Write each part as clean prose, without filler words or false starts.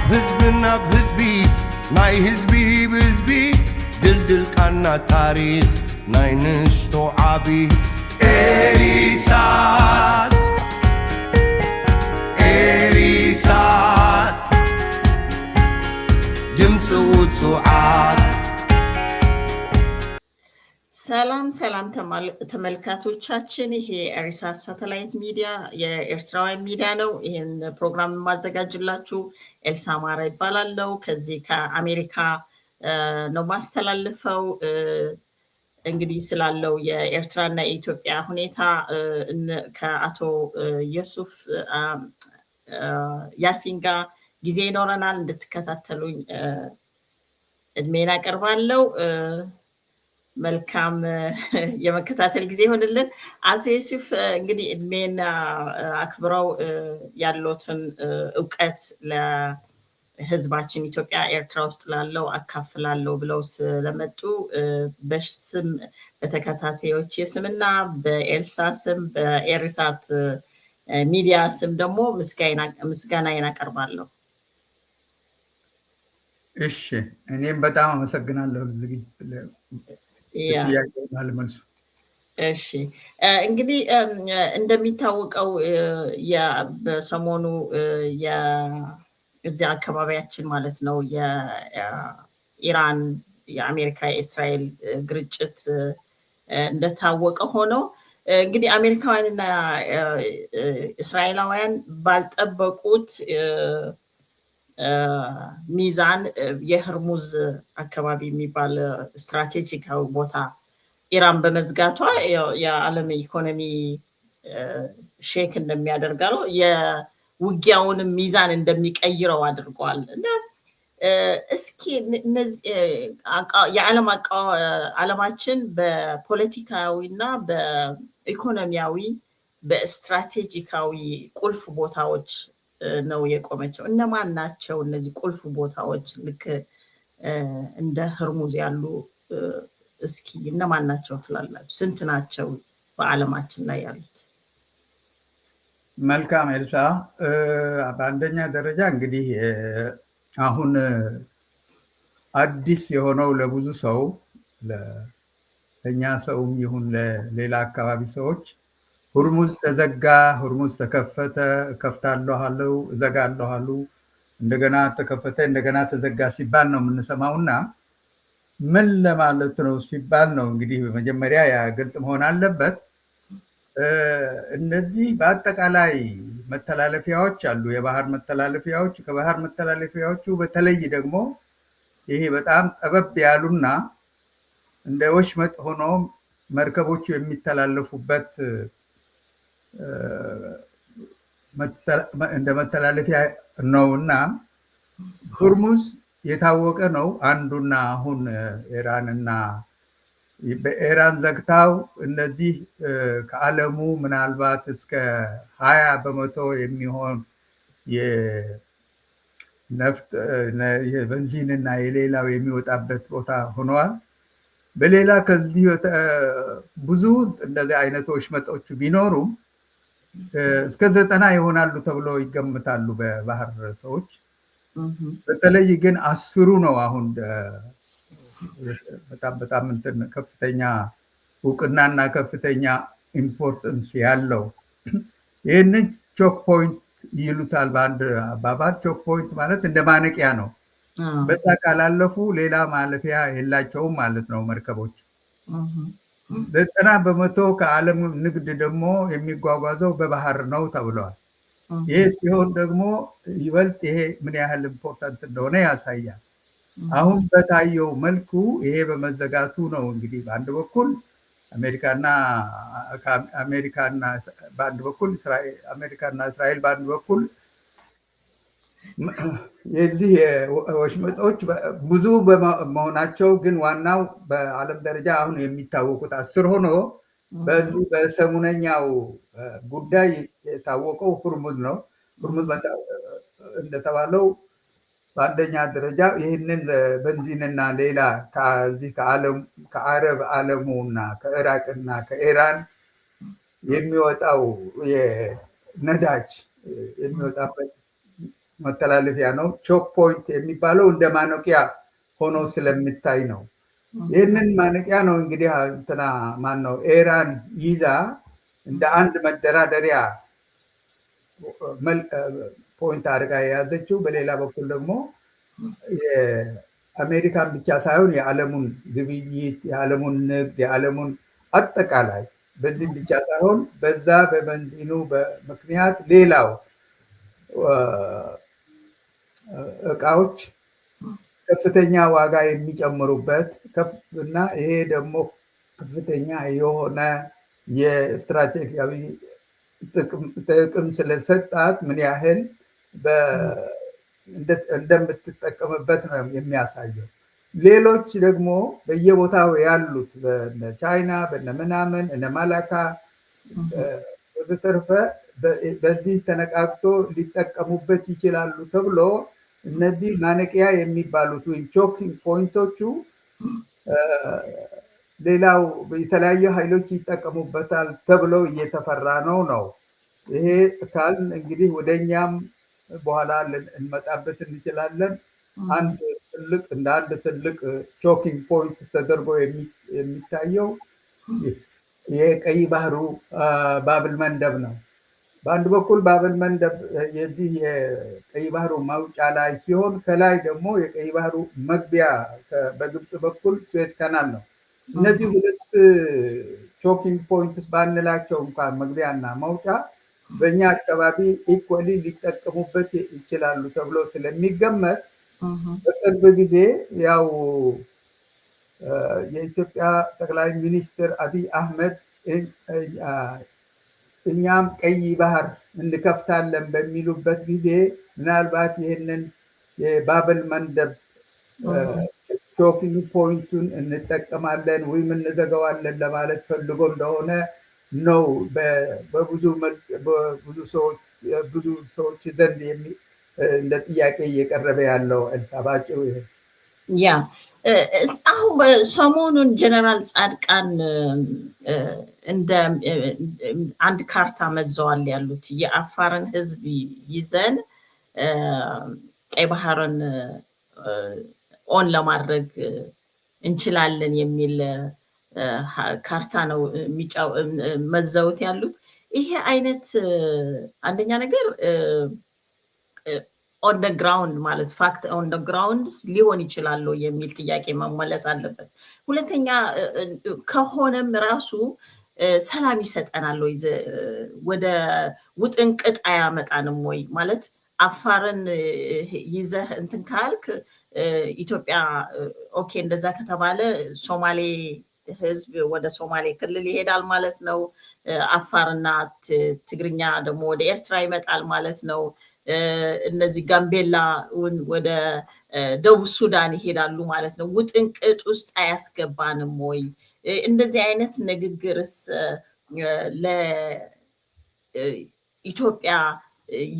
ህዝብና ህዝቢ ናይ ህዝቢ ብህዝቢ ድልድል ቃና ታሪኽ ናይ ንሽቶ ዓቢ ኤሪሳት ኤሪሳት ድምፂ ውፅዓት ሰላም ሰላም ተመልካቾቻችን፣ ይሄ ኤሪሳት ሳተላይት ሚዲያ የኤርትራውያን ሚዲያ ነው። ይህን ፕሮግራም የማዘጋጅላችሁ ኤልሳ ማራ ይባላለው። ከዚህ ከአሜሪካ ነው ማስተላልፈው። እንግዲህ ስላለው የኤርትራና የኢትዮጵያ ሁኔታ ከአቶ ዩሱፍ ያሲን ጋር ጊዜ ይኖረናል። እንድትከታተሉኝ እድሜን አቀርባለሁ። መልካም የመከታተል ጊዜ ይሆንልን። አቶ ዩሱፍ እንግዲህ እድሜን አክብረው ያሉትን እውቀት ለህዝባችን ኢትዮጵያ ኤርትራ ውስጥ ላለው አካፍላለሁ ብለው ስለመጡ በስም በተከታታዮች ስምና በኤልሳ ስም በኤሪሳት ሚዲያ ስም ደግሞ ምስጋናዬን አቀርባለሁ። እሺ፣ እኔም በጣም አመሰግናለሁ። እሺ፣ እንግዲህ እንደሚታወቀው በሰሞኑ እዚያ አካባቢያችን ማለት ነው የኢራን የአሜሪካ የእስራኤል ግጭት እንደታወቀ ሆነው እንግዲህ አሜሪካውያንና እስራኤላውያን ባልጠበቁት ሚዛን የህርሙዝ አካባቢ የሚባል ስትራቴጂካዊ ቦታ ኢራን በመዝጋቷ የዓለም ኢኮኖሚ ሼክ እንደሚያደርገው የውጊያውንም ሚዛን እንደሚቀይረው አድርጓል። እና እስኪ ዓለማችን በፖለቲካዊና በኢኮኖሚያዊ በስትራቴጂካዊ ቁልፍ ቦታዎች ነው የቆመችው። እነማን ናቸው እነዚህ ቁልፍ ቦታዎች? ልክ እንደ ህርሙዝ ያሉ እስኪ እነማን ናቸው ትላላችሁ? ስንት ናቸው በዓለማችን ላይ ያሉት? መልካም ኤልሳ፣ በአንደኛ ደረጃ እንግዲህ አሁን አዲስ የሆነው ለብዙ ሰው ለእኛ ሰውም ይሁን ለሌላ አካባቢ ሰዎች ሁርሙዝ ተዘጋ፣ ሁርሙዝ ተከፈተ፣ እከፍታለሁ አሉ፣ እዘጋለሁ አሉ፣ እንደገና ተከፈተ፣ እንደገና ተዘጋ ሲባል ነው የምንሰማውና ምን ለማለት ነው ሲባል ነው እንግዲህ በመጀመሪያ ያ ግልጽ መሆን አለበት። እነዚህ በአጠቃላይ መተላለፊያዎች አሉ፣ የባህር መተላለፊያዎች። ከባህር መተላለፊያዎቹ በተለይ ደግሞ ይሄ በጣም ጠበብ ያሉና እንደ ወሽመጥ ሆኖ መርከቦቹ የሚተላለፉበት እንደ መተላለፊያ ነውና ሁርሙዝ የታወቀ ነው። አንዱና አሁን ኢራንና በኢራን ዘግታው እነዚህ ከዓለሙ ምናልባት እስከ 20% የሚሆን የነፍጥ የቤንዚንና የሌላው የሚወጣበት ቦታ ሆነዋል። በሌላ ከዚህ ብዙ እንደዚህ አይነቶች መጦች ቢኖሩም እስከ 90 ይሆናሉ ተብሎ ይገምታሉ በባህር ሰዎች። በተለይ ግን 10 ነው አሁን በጣም እንትን ከፍተኛ እውቅናና ከፍተኛ ኢምፖርታንስ ያለው። ይህንን ቾክ ፖይንት ይሉታል በአንድ አባባል። ቾክ ፖይንት ማለት እንደ ማነቂያ ነው። በዛ ካላለፉ ሌላ ማለፊያ የላቸውም ማለት ነው መርከቦች። 90% ከዓለም ንግድ ደግሞ የሚጓጓዘው በባህር ነው ተብለዋል። ይህ ሲሆን ደግሞ ይበልጥ ይሄ ምን ያህል ኢምፖርታንት እንደሆነ ያሳያል። አሁን በታየው መልኩ ይሄ በመዘጋቱ ነው እንግዲህ በአንድ በኩል አሜሪካና በአንድ በኩል አሜሪካና እስራኤል በአንድ በኩል የዚህ ወሽመጦች ብዙ በመሆናቸው ግን ዋናው በዓለም ደረጃ አሁን የሚታወቁት 10 ሆኖ በዚህ በሰሙነኛው ጉዳይ የታወቀው ሁርሙዝ ነው። ሁርሙዝ እንደተባለው በአንደኛ ደረጃ ይህንን ቤንዚንና ሌላ ከዚህ ከአረብ ዓለሙና ከኢራቅና ከኢራን የሚወጣው የነዳጅ የሚወጣበት መተላለፊያ ነው። ቾክ ፖይንት የሚባለው እንደ ማነቂያ ሆኖ ስለሚታይ ነው። ይህንን ማነቂያ ነው እንግዲህ እንትና ማን ነው ኢራን ይዛ እንደ አንድ መደራደሪያ ፖይንት አድርጋ የያዘችው። በሌላ በኩል ደግሞ የአሜሪካን ብቻ ሳይሆን የዓለሙን ግብይት፣ የዓለሙን ንግድ፣ የዓለሙን አጠቃላይ በዚህም ብቻ ሳይሆን በዛ በቤንዚኑ ምክንያት ሌላው እቃዎች ከፍተኛ ዋጋ የሚጨምሩበት እና ይሄ ደግሞ ከፍተኛ የሆነ የስትራቴጂያዊ ጥቅም ስለሰጣት ምን ያህል እንደምትጠቀምበት ነው የሚያሳየው። ሌሎች ደግሞ በየቦታው ያሉት በነ ቻይና በነ ምናምን እነ ማላካ ወዘተርፈ በዚህ ተነቃቅቶ ሊጠቀሙበት ይችላሉ ተብሎ እነዚህ ማነቂያ የሚባሉት ወይም ቾኪንግ ፖይንቶቹ ሌላው የተለያዩ ኃይሎች ይጠቀሙበታል ተብሎ እየተፈራ ነው። ይሄ ካልን እንግዲህ ወደኛም በኋላ እንመጣበት እንችላለን። እንደ አንድ ትልቅ ቾኪንግ ፖይንት ተደርጎ የሚታየው የቀይ ባህሩ ባብል መንደብ ነው። በአንድ በኩል ባብል መንደብ የዚህ የቀይ ባህሩ ማውጫ ላይ ሲሆን፣ ከላይ ደግሞ የቀይ ባህሩ መግቢያ በግብፅ በኩል ስዌዝ ካናል ነው። እነዚህ ሁለት ቾኪንግ ፖይንትስ ባንላቸው እንኳን መግቢያና ማውጫ በእኛ አካባቢ ኢኳሊ ሊጠቀሙበት ይችላሉ ተብሎ ስለሚገመት በቅርብ ጊዜ ያው የኢትዮጵያ ጠቅላይ ሚኒስትር አብይ አህመድ እኛም ቀይ ባህር እንከፍታለን በሚሉበት ጊዜ ምናልባት ይህንን የባብል መንደብ ቾኪንግ ፖይንቱን እንጠቀማለን ወይም እንዘጋዋለን ለማለት ፈልጎ እንደሆነ ነው በብዙ ሰዎች ዘንድ እንደ ጥያቄ እየቀረበ ያለው። ኤልሳ ባጭሩ ይሄ ያ አሁን ሰሞኑን ጀነራል ጻድቃን እንደ አንድ ካርታ መዘዋል ያሉት የአፋርን ሕዝብ ይዘን ቀይ ባህርን ኦን ለማድረግ እንችላለን የሚል ካርታ ነው መዘውት ያሉት። ይሄ አይነት አንደኛ ነገር ኦን ደ ግራውንድ ማለት ፋክት ኦን ደ ግራውንድ ሊሆን ይችላል የሚል ጥያቄ መመለስ አለበት። ሁለተኛ ከሆነም ራሱ ሰላም ይሰጠናል ወይ? ወደ ውጥንቅጥ አያመጣንም ወይ? ማለት አፋርን ይዘህ እንትን ካልክ ኢትዮጵያ ኦኬ እንደዛ ከተባለ ሶማሌ ህዝብ ወደ ሶማሌ ክልል ይሄዳል ማለት ነው። አፋርና ትግርኛ ደግሞ ወደ ኤርትራ ይመጣል ማለት ነው። እነዚህ ጋምቤላውን ወደ ደቡብ ሱዳን ይሄዳሉ ማለት ነው። ውጥንቅጥ ውስጥ አያስገባንም ወይ? እንደዚህ አይነት ንግግርስ ለኢትዮጵያ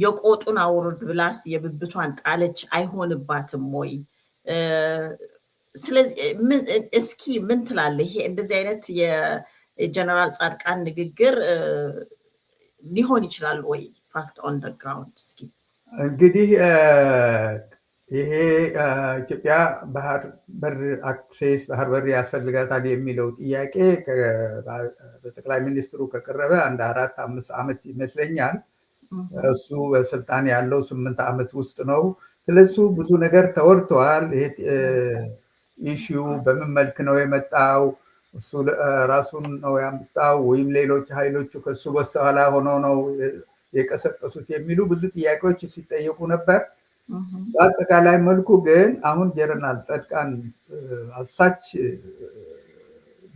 የቆጡን አውርድ ብላስ የብብቷን ጣለች አይሆንባትም ወይ? ስለዚህ እስኪ ምን ትላለህ? ይሄ እንደዚህ አይነት የጀነራል ጻድቃን ንግግር ሊሆን ይችላል ወይ? ፋክት ኦን ደ ግራውንድ እስኪ እንግዲህ ይሄ ኢትዮጵያ ባህር በር አክሴስ ባህር በር ያስፈልጋታል የሚለው ጥያቄ በጠቅላይ ሚኒስትሩ ከቀረበ አንድ 4-5 ዓመት ይመስለኛል። እሱ በስልጣን ያለው 8 ዓመት ውስጥ ነው። ስለሱ ብዙ ነገር ተወርተዋል። ይሄ ኢሹ በምን መልክ ነው የመጣው? እሱ ራሱን ነው ያመጣው ወይም ሌሎች ኃይሎቹ ከሱ በስተኋላ ሆኖ ነው የቀሰቀሱት የሚሉ ብዙ ጥያቄዎች ሲጠየቁ ነበር። በአጠቃላይ መልኩ ግን አሁን ጀነራል ጻድቃን አሳች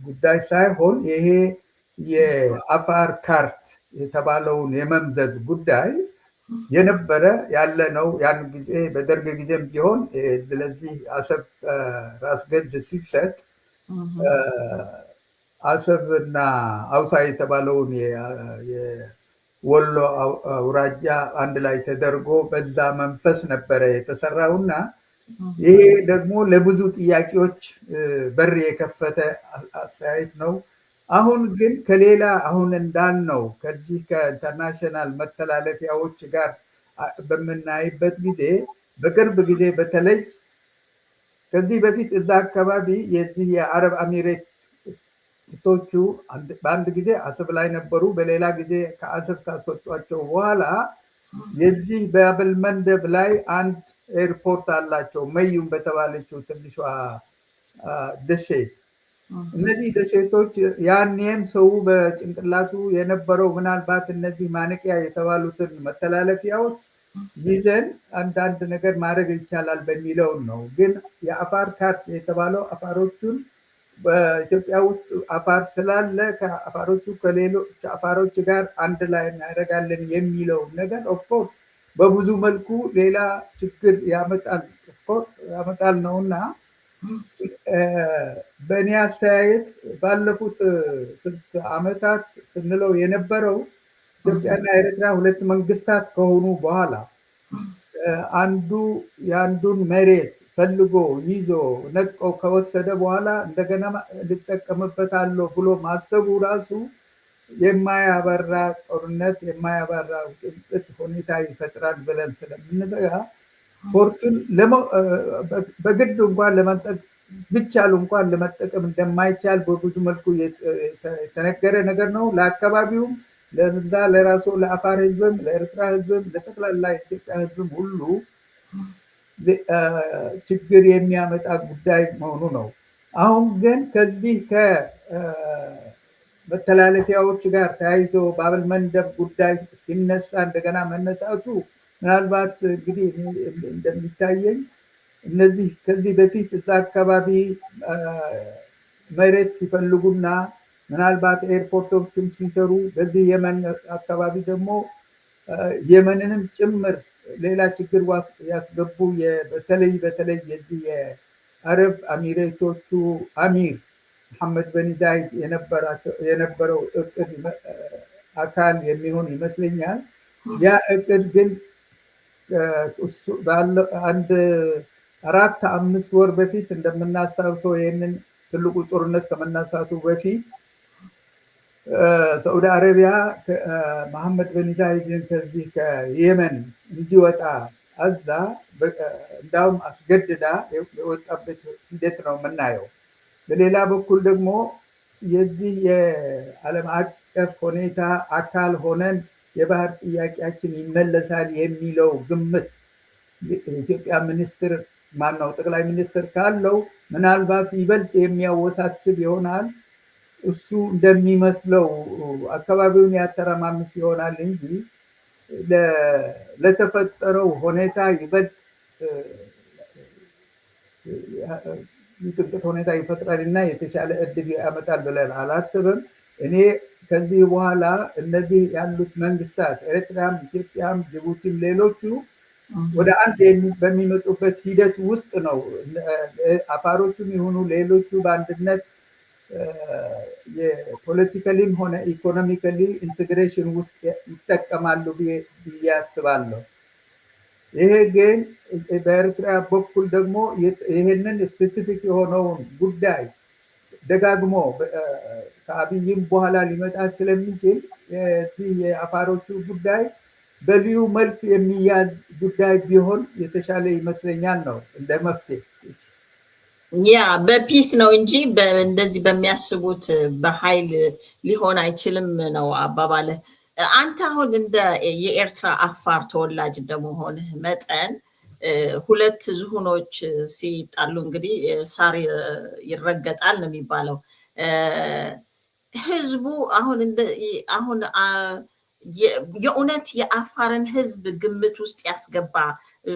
ጉዳይ ሳይሆን ይሄ የአፋር ካርት የተባለውን የመምዘዝ ጉዳይ የነበረ ያለ ነው። ያን ጊዜ በደርግ ጊዜም ቢሆን ስለዚህ አሰብ ራስ ገዝ ሲሰጥ አሰብና አውሳ የተባለውን ወሎ አውራጃ አንድ ላይ ተደርጎ በዛ መንፈስ ነበረ የተሰራውና ይሄ ደግሞ ለብዙ ጥያቄዎች በር የከፈተ አስተያየት ነው። አሁን ግን ከሌላ አሁን እንዳልነው ከዚህ ከኢንተርናሽናል መተላለፊያዎች ጋር በምናይበት ጊዜ በቅርብ ጊዜ በተለይ ከዚህ በፊት እዛ አካባቢ የዚህ የአረብ አሚሬቶቹ በአንድ ጊዜ አሰብ ላይ ነበሩ። በሌላ ጊዜ ከአሰብ ካስወጧቸው በኋላ የዚህ በባብ አልመንደብ ላይ አንድ ኤርፖርት አላቸው፣ መዩም በተባለችው ትንሿ ደሴት። እነዚህ ደሴቶች ያኔም ሰው በጭንቅላቱ የነበረው ምናልባት እነዚህ ማነቂያ የተባሉትን መተላለፊያዎች ይዘን አንዳንድ ነገር ማድረግ ይቻላል በሚለው ነው። ግን የአፋር ካርት የተባለው አፋሮቹን በኢትዮጵያ ውስጥ አፋር ስላለ ከአፋሮቹ ከሌሎች አፋሮች ጋር አንድ ላይ እናደርጋለን የሚለው ነገር ኦፍኮርስ በብዙ መልኩ ሌላ ችግር ያመጣል ነውና በእኔ አስተያየት ባለፉት ስንት ዓመታት ስንለው የነበረው ኢትዮጵያና ኤርትራ ሁለት መንግስታት ከሆኑ በኋላ አንዱ የአንዱን መሬት ፈልጎ ይዞ ነጥቆ ከወሰደ በኋላ እንደገና ልጠቀምበታለሁ ብሎ ማሰቡ ራሱ የማያበራ ጦርነት የማያበራ ውጥንቅጥ ሁኔታ ይፈጥራል ብለን ስለምንሰጋ ፖርቱን በግድ እንኳን ለመንጠቅ ቢቻል እንኳን ለመጠቀም እንደማይቻል በብዙ መልኩ የተነገረ ነገር ነው። ለአካባቢውም ለዛ ለራሱ ለአፋር ህዝብም ለኤርትራ ህዝብም ለጠቅላላ ኢትዮጵያ ህዝብም ሁሉ ችግር የሚያመጣ ጉዳይ መሆኑ ነው። አሁን ግን ከዚህ ከመተላለፊያዎች ጋር ተያይዞ ባብ አልመንደብ ጉዳይ ሲነሳ እንደገና መነሳቱ ምናልባት እንግዲህ እንደሚታየኝ እነዚህ ከዚህ በፊት እዛ አካባቢ መሬት ሲፈልጉና ምናልባት ኤርፖርቶችም ሲሰሩ በዚህ የመን አካባቢ ደግሞ የመንንም ጭምር ሌላ ችግር ያስገቡ በተለይ የዚህ የአረብ አሚሬቶቹ አሚር መሐመድ በን ዛይድ የነበረው እቅድ አካል የሚሆን ይመስለኛል። ያ እቅድ ግን አንድ 4-5 ወር በፊት እንደምናስታውሰው ይህንን ትልቁ ጦርነት ከመነሳቱ በፊት ሳዑዲ አረቢያ መሐመድ በን ዛይድን ከዚህ ከየመን እንዲወጣ አዛ እንዳውም አስገድዳ የወጣበት ሂደት ነው የምናየው። በሌላ በኩል ደግሞ የዚህ የዓለም አቀፍ ሁኔታ አካል ሆነን የባህር ጥያቄያችን ይመለሳል የሚለው ግምት የኢትዮጵያ ሚኒስትር ማነው ጠቅላይ ሚኒስትር ካለው ምናልባት ይበልጥ የሚያወሳስብ ይሆናል። እሱ እንደሚመስለው አካባቢውን ያተረማምስ ይሆናል እንጂ ለተፈጠረው ሁኔታ ይበልጥ ጥንቅት ሁኔታ ይፈጥራል እና የተሻለ እድል ያመጣል ብለን አላስብም። እኔ ከዚህ በኋላ እነዚህ ያሉት መንግስታት ኤርትራም፣ ኢትዮጵያም፣ ጅቡቲም ሌሎቹ ወደ አንድ በሚመጡበት ሂደት ውስጥ ነው አፋሮቹም ይሁኑ ሌሎቹ በአንድነት የፖለቲካሊም ሆነ ኢኮኖሚካሊ ኢንቴግሬሽን ውስጥ ይጠቀማሉ ብዬ አስባለሁ። ይሄ ግን በኤርትራ በኩል ደግሞ ይሄንን ስፔሲፊክ የሆነውን ጉዳይ ደጋግሞ ከአብይም በኋላ ሊመጣ ስለሚችል የአፋሮቹ ጉዳይ በልዩ መልክ የሚያዝ ጉዳይ ቢሆን የተሻለ ይመስለኛል ነው እንደ መፍትሄ። ያ በፒስ ነው እንጂ እንደዚህ በሚያስቡት በኃይል ሊሆን አይችልም ነው አባባለ። አንተ አሁን እንደ የኤርትራ አፋር ተወላጅ እንደመሆንህ መጠን ሁለት ዝሆኖች ሲጣሉ እንግዲህ ሳር ይረገጣል ነው የሚባለው። ህዝቡ አሁን የእውነት የአፋርን ህዝብ ግምት ውስጥ ያስገባ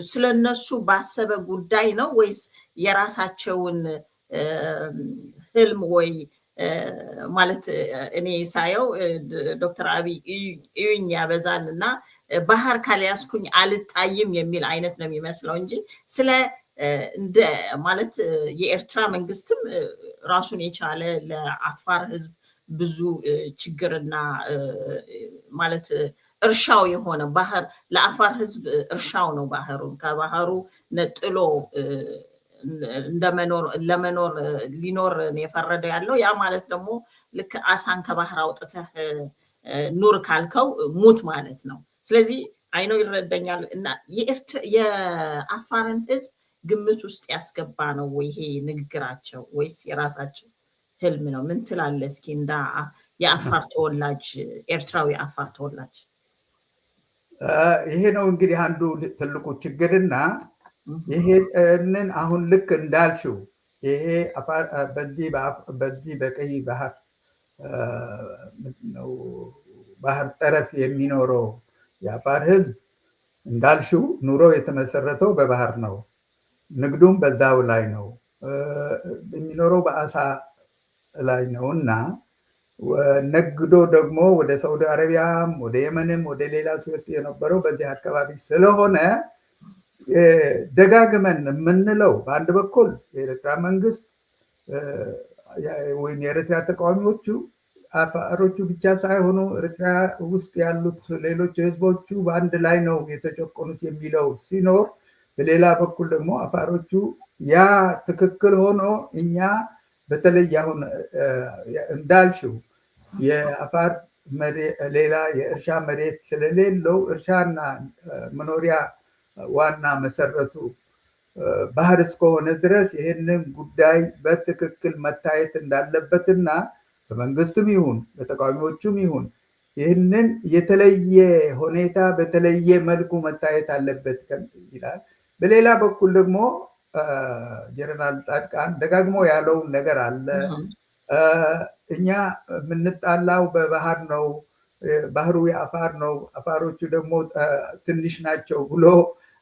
ስለነሱ ባሰበ ጉዳይ ነው ወይስ የራሳቸውን ህልም ወይ ማለት እኔ ሳየው ዶክተር አብይ እዩኝ ያበዛል እና ባህር ካልያዝኩኝ አልታይም የሚል አይነት ነው የሚመስለው እንጂ ስለ እንደ ማለት የኤርትራ መንግስትም ራሱን የቻለ ለአፋር ህዝብ ብዙ ችግርና ማለት እርሻው የሆነ ባህር ለአፋር ህዝብ እርሻው ነው። ባህሩን ከባህሩ ነጥሎ ለመኖር ሊኖር የፈረደ ያለው ያ ማለት ደግሞ ልክ አሳን ከባህር አውጥተህ ኑር ካልከው ሙት ማለት ነው። ስለዚህ አይነው ይረዳኛል። እና የአፋርን ህዝብ ግምት ውስጥ ያስገባ ነው ወይ ይሄ ንግግራቸው ወይስ የራሳቸው ህልም ነው? ምን ትላለህ እስኪ እንደ የአፋር ተወላጅ ኤርትራዊ አፋር ተወላጅ? ይሄ ነው እንግዲህ አንዱ ትልቁ ችግርና ይሄንን አሁን ልክ እንዳልሽው ይሄ በዚህ በቀይ ባህር ባህር ጠረፍ የሚኖረው የአፋር ህዝብ እንዳልሽው ኑሮ የተመሰረተው በባህር ነው። ንግዱም በዛው ላይ ነው የሚኖረው በአሳ ላይ ነው እና ነግዶ ደግሞ ወደ ሳውዲ አረቢያም ወደ የመንም ወደ ሌላ ሲወስድ የነበረው በዚህ አካባቢ ስለሆነ ደጋግመን የምንለው በአንድ በኩል የኤርትራ መንግስት ወይም የኤርትራ ተቃዋሚዎቹ አፋሮቹ ብቻ ሳይሆኑ ኤርትራ ውስጥ ያሉት ሌሎች ህዝቦቹ በአንድ ላይ ነው የተጨቆኑት የሚለው ሲኖር፣ በሌላ በኩል ደግሞ አፋሮቹ ያ ትክክል ሆኖ እኛ በተለይ አሁን እንዳልሽው የአፋር ሌላ የእርሻ መሬት ስለሌለው እርሻና መኖሪያ ዋና መሰረቱ ባህር እስከሆነ ድረስ ይህንን ጉዳይ በትክክል መታየት እንዳለበትና በመንግስትም ይሁን በተቃዋሚዎቹም ይሁን ይህንን የተለየ ሁኔታ በተለየ መልኩ መታየት አለበት ይላል። በሌላ በኩል ደግሞ ጀነራል ጻድቃን ደጋግሞ ያለው ነገር አለ። እኛ የምንጣላው በባህር ነው፣ ባህሩ የአፋር ነው፣ አፋሮቹ ደግሞ ትንሽ ናቸው ብሎ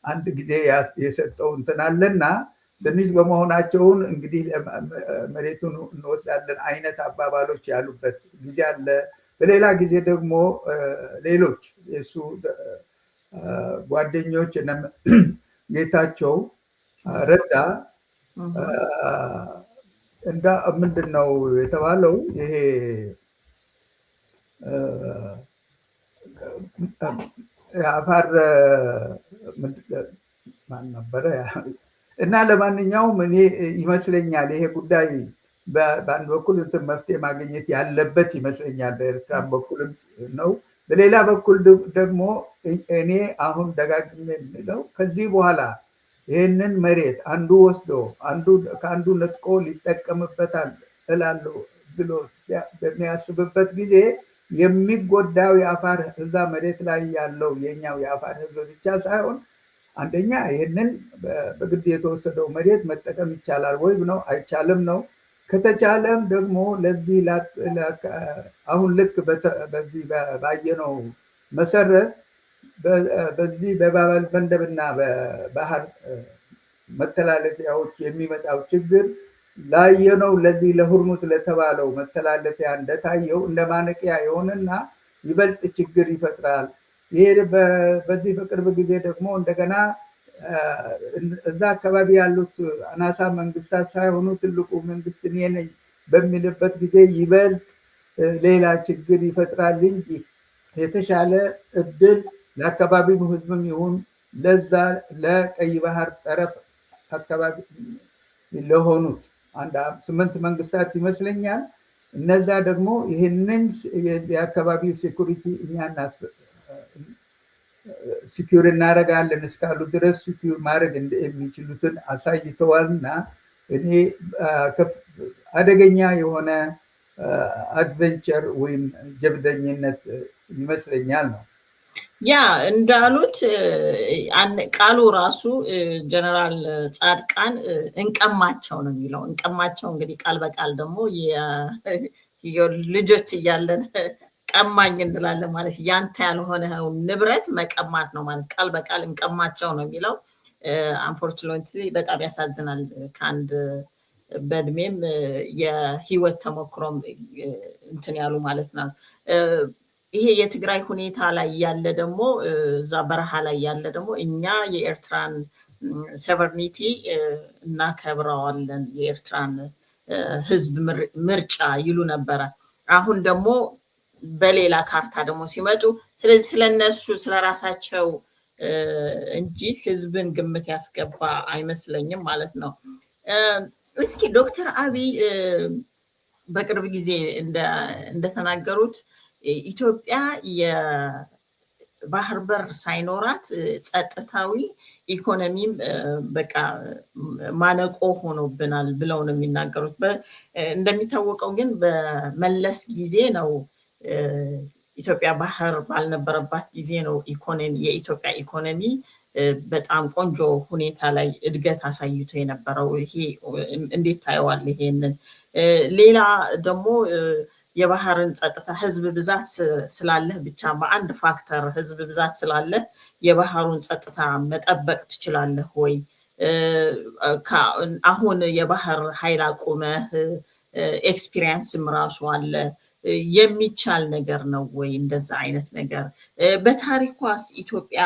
አንድ ጊዜ የሰጠው እንትን አለና ትንሽ በመሆናቸውን እንግዲህ መሬቱን እንወስዳለን አይነት አባባሎች ያሉበት ጊዜ አለ። በሌላ ጊዜ ደግሞ ሌሎች የሱ ጓደኞች ጌታቸው ረዳ እንዳ ምንድን ነው የተባለው ይሄ የአፋር ማን ነበረ እና ለማንኛውም እኔ ይመስለኛል ይሄ ጉዳይ በአንድ በኩል እንትን መፍትሄ ማግኘት ያለበት ይመስለኛል፣ በኤርትራም በኩልም ነው። በሌላ በኩል ደግሞ እኔ አሁን ደጋግሜ የምለው ከዚህ በኋላ ይህንን መሬት አንዱ ወስዶ ከአንዱ ነጥቆ ሊጠቀምበታል እላለሁ ብሎ በሚያስብበት ጊዜ የሚጎዳው የአፋር እዛ መሬት ላይ ያለው የኛው የአፋር ህዝብ ብቻ ሳይሆን አንደኛ ይህንን በግድ የተወሰደው መሬት መጠቀም ይቻላል ወይ ነው? አይቻልም ነው። ከተቻለም ደግሞ ለዚህ አሁን ልክ በዚህ ባየነው መሰረት በዚህ በባበል መንደብና በባህር መተላለፊያዎች የሚመጣው ችግር ላየነው ለዚህ ለሁርሙዝ ለተባለው መተላለፊያ እንደታየው እንደ ማነቂያ የሆነና ይበልጥ ችግር ይፈጥራል። ይሄ በዚህ በቅርብ ጊዜ ደግሞ እንደገና እዛ አካባቢ ያሉት አናሳ መንግስታት ሳይሆኑ ትልቁ መንግስት እኔ ነኝ በሚልበት ጊዜ ይበልጥ ሌላ ችግር ይፈጥራል እንጂ የተሻለ እድል ለአካባቢው ህዝብም ይሁን ለዛ ለቀይ ባህር ጠረፍ አካባቢ ለሆኑት 8 መንግስታት ይመስለኛል። እነዛ ደግሞ ይህንን የአካባቢው ሴኩሪቲ እኛና ሲኪዩር እናደርጋለን እስካሉ ድረስ ሲኪዩር ማድረግ የሚችሉትን አሳይተዋልና እኔ አደገኛ የሆነ አድቨንቸር ወይም ጀብደኝነት ይመስለኛል ነው። ያ እንዳሉት ቃሉ ራሱ ጀነራል ጻድቃን እንቀማቸው ነው የሚለው። እንቀማቸው እንግዲህ ቃል በቃል ደግሞ ልጆች እያለን ቀማኝ እንላለን ማለት ያንተ ያልሆነ ንብረት መቀማት ነው ማለት ቃል በቃል እንቀማቸው ነው የሚለው። አንፎርቹኔትሊ በጣም ያሳዝናል። ከአንድ በእድሜም የህይወት ተሞክሮም እንትን ያሉ ማለት ነው። ይሄ የትግራይ ሁኔታ ላይ ያለ ደግሞ እዛ በረሃ ላይ ያለ ደግሞ እኛ የኤርትራን ሶቨርኒቲ እናከብረዋለን የኤርትራን ህዝብ ምርጫ ይሉ ነበረ። አሁን ደግሞ በሌላ ካርታ ደግሞ ሲመጡ ስለዚህ ስለነሱ ስለራሳቸው እንጂ ህዝብን ግምት ያስገባ አይመስለኝም ማለት ነው። እስኪ ዶክተር አብይ በቅርብ ጊዜ እንደተናገሩት ኢትዮጵያ ባህር በር ሳይኖራት ጸጥታዊ ኢኮኖሚም በቃ ማነቆ ሆኖብናል ብለው ነው የሚናገሩት። እንደሚታወቀው ግን በመለስ ጊዜ ነው ኢትዮጵያ ባህር ባልነበረባት ጊዜ ነው የኢትዮጵያ ኢኮኖሚ በጣም ቆንጆ ሁኔታ ላይ እድገት አሳይቶ የነበረው። ይሄ እንዴት ታየዋል? ይሄንን ሌላ ደግሞ የባህርን ጸጥታ ህዝብ ብዛት ስላለህ ብቻ በአንድ ፋክተር ህዝብ ብዛት ስላለህ የባህሩን ጸጥታ መጠበቅ ትችላለህ ወይ? አሁን የባህር ኃይል አቁመህ ኤክስፒሪየንስም ራሱ አለ የሚቻል ነገር ነው ወይ? እንደዛ አይነት ነገር በታሪኳስ ኢትዮጵያ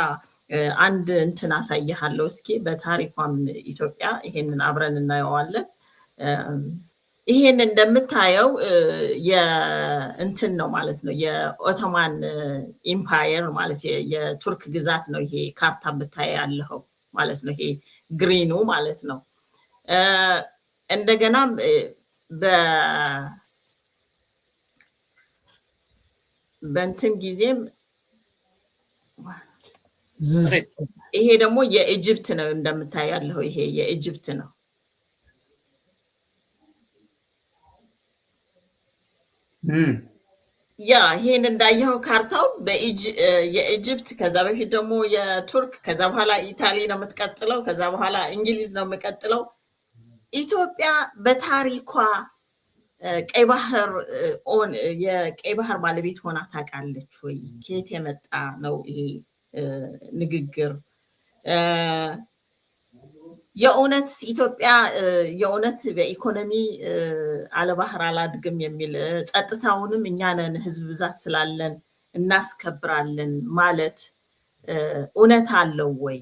አንድ እንትን አሳይሃለሁ እስኪ። በታሪኳም ኢትዮጵያ ይሄንን አብረን እናየዋለን። ይሄን እንደምታየው የእንትን ነው ማለት ነው፣ የኦቶማን ኢምፓየር ማለት የቱርክ ግዛት ነው። ይሄ ካርታ ብታይ ያለው ማለት ነው። ይሄ ግሪኑ ማለት ነው። እንደገናም በእንትን ጊዜም ይሄ ደግሞ የኢጅፕት ነው እንደምታይ ያለው። ይሄ የኢጅፕት ነው። ያ ይሄን እንዳየኸው ካርታው የኢጅፕት፣ ከዛ በፊት ደግሞ የቱርክ፣ ከዛ በኋላ ኢታሊ ነው የምትቀጥለው፣ ከዛ በኋላ እንግሊዝ ነው የምቀጥለው። ኢትዮጵያ በታሪኳ ቀይ ባህር የቀይ ባህር ባለቤት ሆና ታውቃለች ወይ? ከየት የመጣ ነው ይሄ ንግግር? የእውነት ኢትዮጵያ የእውነት በኢኮኖሚ አለባህር አላድግም የሚል ጸጥታውንም እኛ ነን ህዝብ ብዛት ስላለን እናስከብራለን ማለት እውነት አለው ወይ?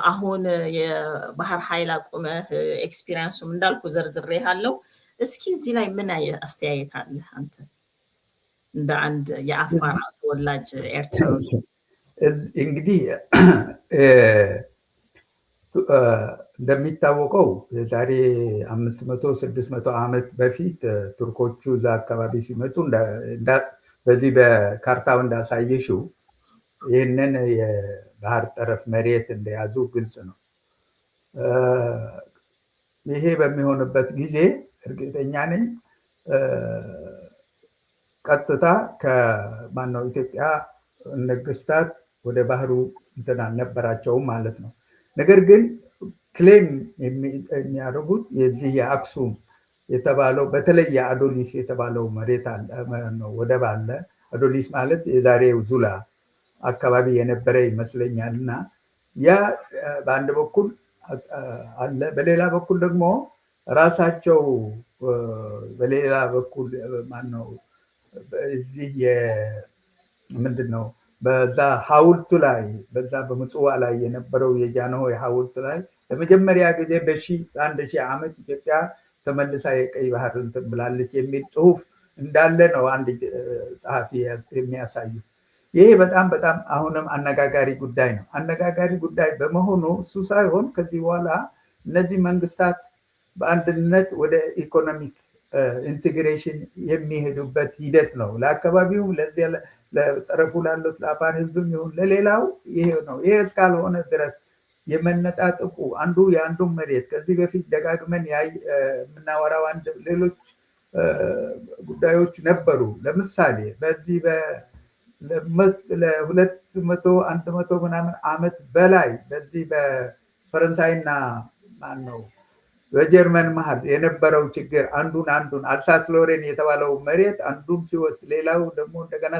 አሁን የባህር ኃይል አቁመህ ኤክስፒሪየንሱም እንዳልኩ ዘርዝሬ ያለው። እስኪ እዚህ ላይ ምን አስተያየት አለህ አንተ እንደ አንድ የአፋር ተወላጅ ኤርትራዊ? እንግዲህ እንደሚታወቀው የዛሬ 500-600 ዓመት በፊት ቱርኮቹ እዛ አካባቢ ሲመጡ በዚህ በካርታው እንዳሳየሽው ይህንን የባህር ጠረፍ መሬት እንደያዙ ግልጽ ነው። ይሄ በሚሆንበት ጊዜ እርግጠኛ ነኝ ቀጥታ ከማነው ኢትዮጵያ ነገስታት ወደ ባህሩ እንትን አልነበራቸውም ማለት ነው። ነገር ግን ክሌም የሚያደርጉት የዚህ የአክሱም የተባለው በተለይ የአዶሊስ የተባለው መሬት ወደብ አለ። አዶሊስ ማለት የዛሬው ዙላ አካባቢ የነበረ ይመስለኛል። እና ያ በአንድ በኩል አለ፣ በሌላ በኩል ደግሞ ራሳቸው በሌላ በኩል ማነው እዚህ ምንድን ነው በዛ ሐውልቱ ላይ በዛ በምጽዋ ላይ የነበረው የጃንሆይ ሐውልት ላይ ለመጀመሪያ ጊዜ በ1000 ዓመት ኢትዮጵያ ተመልሳ የቀይ ባህር እንትን ብላለች የሚል ጽሁፍ እንዳለ ነው አንድ ጸሐፊ የሚያሳዩት። ይሄ በጣም በጣም አሁንም አነጋጋሪ ጉዳይ ነው። አነጋጋሪ ጉዳይ በመሆኑ እሱ ሳይሆን ከዚህ በኋላ እነዚህ መንግስታት በአንድነት ወደ ኢኮኖሚክ ኢንቴግሬሽን የሚሄዱበት ሂደት ነው። ለአካባቢውም ለዚህ ለጠረፉ ላሉት ለአፋር ህዝብም ይሁን ለሌላው ይሄ ነው። ይሄ እስካልሆነ ድረስ የመነጣጥቁ አንዱ የአንዱን መሬት ከዚህ በፊት ደጋግመን የምናወራው ሌሎች ጉዳዮች ነበሩ። ለምሳሌ በዚህ ለ200-100 ምናምን ዓመት በላይ በዚህ በፈረንሳይና ማነው በጀርመን መሀል የነበረው ችግር አንዱን አልሳስ ሎሬን የተባለው መሬት አንዱን ሲወስድ ሌላው ደግሞ እንደገና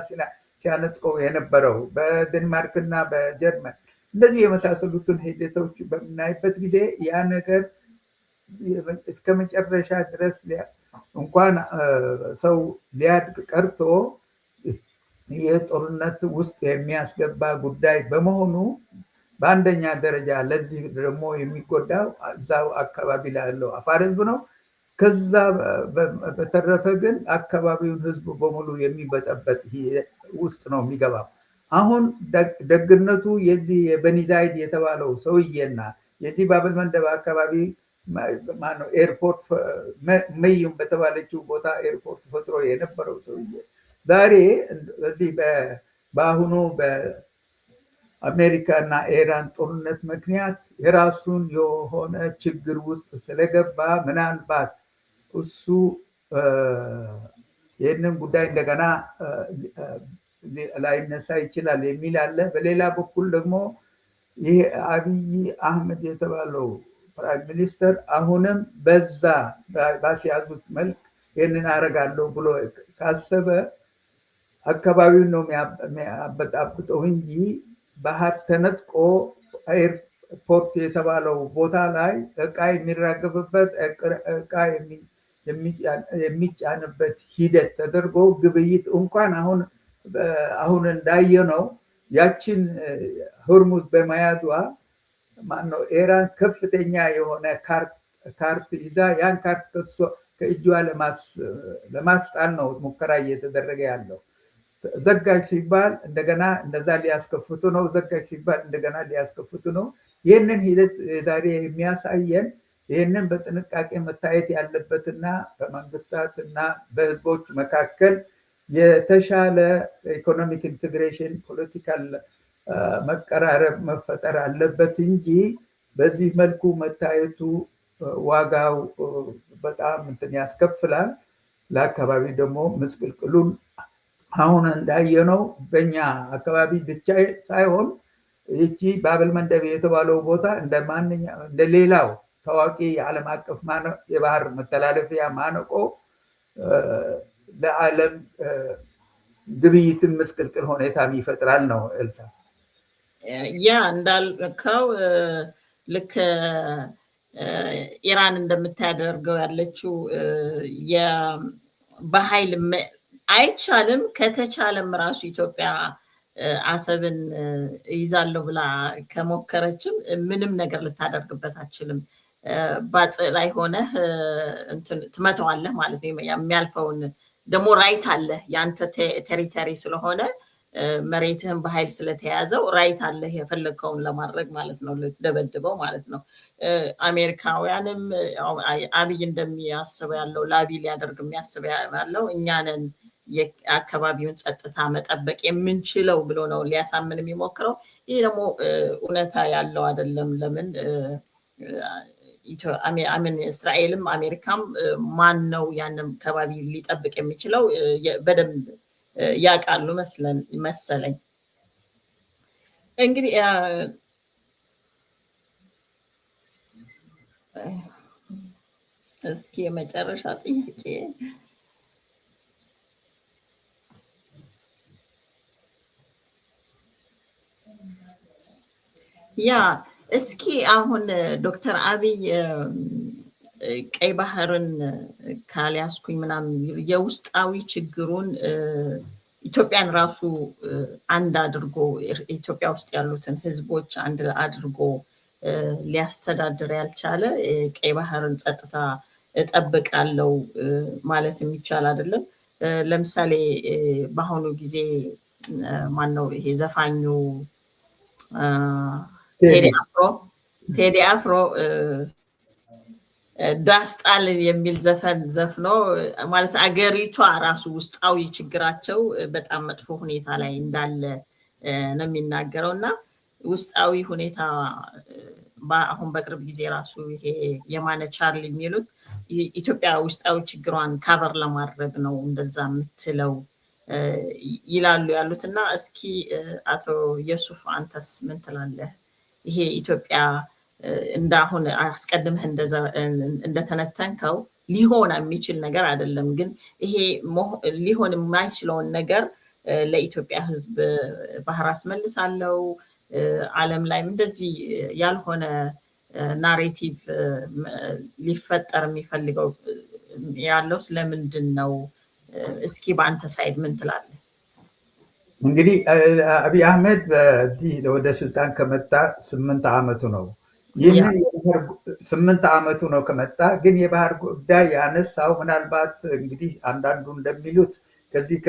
ሲያነጥቀው የነበረው በዴንማርክና በጀርመን እንደዚህ የመሳሰሉትን ሂደቶች በምናይበት ጊዜ ያ ነገር እስከ መጨረሻ ድረስ እንኳን ሰው ሊያድግ ቀርቶ የጦርነት ውስጥ የሚያስገባ ጉዳይ በመሆኑ በአንደኛ ደረጃ ለዚህ ደግሞ የሚጎዳው እዛው አካባቢ ላለው አፋር ህዝብ ነው። ከዛ በተረፈ ግን አካባቢውን ህዝብ በሙሉ የሚበጠበጥ ውስጥ ነው የሚገባው። አሁን ደግነቱ የዚህ የበኒዛይድ የተባለው ሰውዬና የዚህ ባብል መንደብ አካባቢ ማነው ኤርፖርት መዩም በተባለችው ቦታ ኤርፖርት ፈጥሮ የነበረው ሰውዬ ዛሬ በዚህ በአሁኑ በአሜሪካና ኢራን ጦርነት ምክንያት የራሱን የሆነ ችግር ውስጥ ስለገባ ምናልባት እሱ ይህንን ጉዳይ እንደገና ላይነሳ ይችላል የሚል አለ። በሌላ በኩል ደግሞ ይህ አብይ አህመድ የተባለው ፕራይም ሚኒስተር አሁንም በዛ ባስያዙት መልክ ይህንን አደርጋለሁ ብሎ ካሰበ አካባቢውን ነው የሚያበጣብጠው እንጂ ባህር ተነጥቆ ኤርፖርት የተባለው ቦታ ላይ እቃ የሚራገፍበት እቃ የሚጫንበት ሂደት ተደርጎ ግብይት እንኳን አሁን እንዳየነው ያችን ሆርሙዝ በመያዟ ማነው ኢራን ከፍተኛ የሆነ ካርት ይዛ ያን ካርት ከእጇ ለማስጣል ነው ሙከራ እየተደረገ ያለው። ዘጋጅ ሲባል እንደገና እንደዛ ሊያስከፍቱ ነው፣ ዘጋጅ ሲባል እንደገና ሊያስከፍቱ ነው። ይህንን ሂደት ዛሬ የሚያሳየን ይህንን በጥንቃቄ መታየት ያለበትና በመንግስታትና በህዝቦች መካከል የተሻለ ኢኮኖሚክ ኢንቴግሬሽን ፖለቲካል መቀራረብ መፈጠር አለበት እንጂ በዚህ መልኩ መታየቱ ዋጋው በጣም እንትን ያስከፍላል። ለአካባቢ ደግሞ ምስቅልቅሉን አሁን እንዳየነው በእኛ አካባቢ ብቻ ሳይሆን ይቺ ባብል መንደብ የተባለው ቦታ እንደ ሌላው ታዋቂ የዓለም አቀፍ የባህር መተላለፊያ ማነቆ ለዓለም ግብይትን ምስቅልቅል ሁኔታም ይፈጥራል ነው ኤልሳ። ያ እንዳልከው ልክ ኢራን እንደምታደርገው ያለችው በኃይል አይቻልም። ከተቻለም ራሱ ኢትዮጵያ አሰብን ይዛለሁ ብላ ከሞከረችም ምንም ነገር ልታደርግበት አትችልም። ባጽ ላይ ሆነህ ትመተዋለህ ማለት ነው። የሚያልፈውን ደግሞ ራይት አለ የአንተ ቴሪተሪ ስለሆነ መሬትህን በኃይል ስለተያዘው ራይት አለህ የፈለግከውን ለማድረግ ማለት ነው፣ ልትደበድበው ማለት ነው። አሜሪካውያንም አብይ እንደሚያስበው ያለው ለአብይ ሊያደርግ የሚያስበው ያለው እኛንን የአካባቢውን ጸጥታ መጠበቅ የምንችለው ብሎ ነው ሊያሳምን የሚሞክረው። ይህ ደግሞ እውነታ ያለው አይደለም። ለምን እስራኤልም አሜሪካም ማን ነው ያንን አካባቢ ሊጠብቅ የሚችለው በደንብ ያውቃሉ መሰለኝ። እንግዲህ እስኪ የመጨረሻ ጥያቄ እስኪ አሁን ዶክተር አብይ ቀይ ባህርን ካልያዝኩኝ ምናምን የውስጣዊ ችግሩን ኢትዮጵያን ራሱ አንድ አድርጎ ኢትዮጵያ ውስጥ ያሉትን ህዝቦች አንድ አድርጎ ሊያስተዳድር ያልቻለ ቀይ ባህርን ጸጥታ እጠብቃለሁ ማለት የሚቻል አይደለም። ለምሳሌ በአሁኑ ጊዜ ማነው ይሄ ዘፋኙ ቴዲ አፍሮ ዳስጣል የሚል ዘፈን ዘፍኖ ማለት አገሪቷ ራሱ ውስጣዊ ችግራቸው በጣም መጥፎ ሁኔታ ላይ እንዳለ ነው የሚናገረው። እና ውስጣዊ ሁኔታ አሁን በቅርብ ጊዜ ራሱ ይሄ የማነ ቻርሊ የሚሉት ኢትዮጵያ ውስጣዊ ችግሯን ካቨር ለማድረግ ነው እንደዛ የምትለው ይላሉ ያሉት። እና እስኪ አቶ የሱፍ አንተስ ምን ትላለህ? ይሄ ኢትዮጵያ እንዳሁን አስቀድመህ እንደተነተንከው ሊሆን የሚችል ነገር አይደለም። ግን ይሄ ሊሆን የማይችለውን ነገር ለኢትዮጵያ ሕዝብ ባህር አስመልሳለሁ ዓለም ላይም እንደዚህ ያልሆነ ናሬቲቭ ሊፈጠር የሚፈልገው ያለው ስለምንድን ነው? እስኪ በአንተ ሳይድ ምን ትላለህ? እንግዲህ አብይ አህመድ በዚህ ወደ ስልጣን ከመጣ 8 ዓመቱ ነው። ይህንን 8 ዓመቱ ነው ከመጣ። ግን የባህር ጉዳይ ያነሳው ምናልባት እንግዲህ አንዳንዱ እንደሚሉት ከዚህ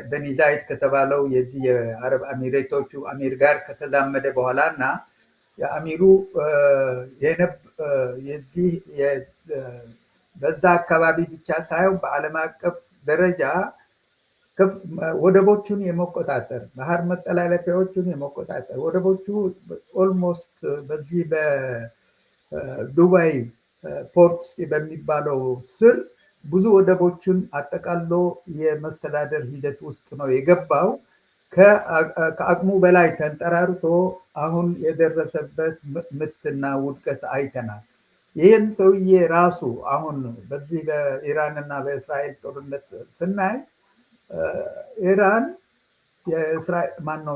በኒ ዛይድ ከተባለው የዚህ የአረብ አሚሬቶቹ አሚር ጋር ከተዛመደ በኋላ እና የአሚሩ የዚህ በዛ አካባቢ ብቻ ሳይሆን በዓለም አቀፍ ደረጃ ወደቦቹን የመቆጣጠር ባህር መጠላለፊያዎቹን የመቆጣጠር ወደቦቹ ኦልሞስት በዚህ በዱባይ ፖርት በሚባለው ስር ብዙ ወደቦችን አጠቃሎ የመስተዳደር ሂደት ውስጥ ነው የገባው። ከአቅሙ በላይ ተንጠራርቶ አሁን የደረሰበት ምትና ውድቀት አይተናል። ይህን ሰውዬ ራሱ አሁን በዚህ በኢራን እና በእስራኤል ጦርነት ስናይ ኢራን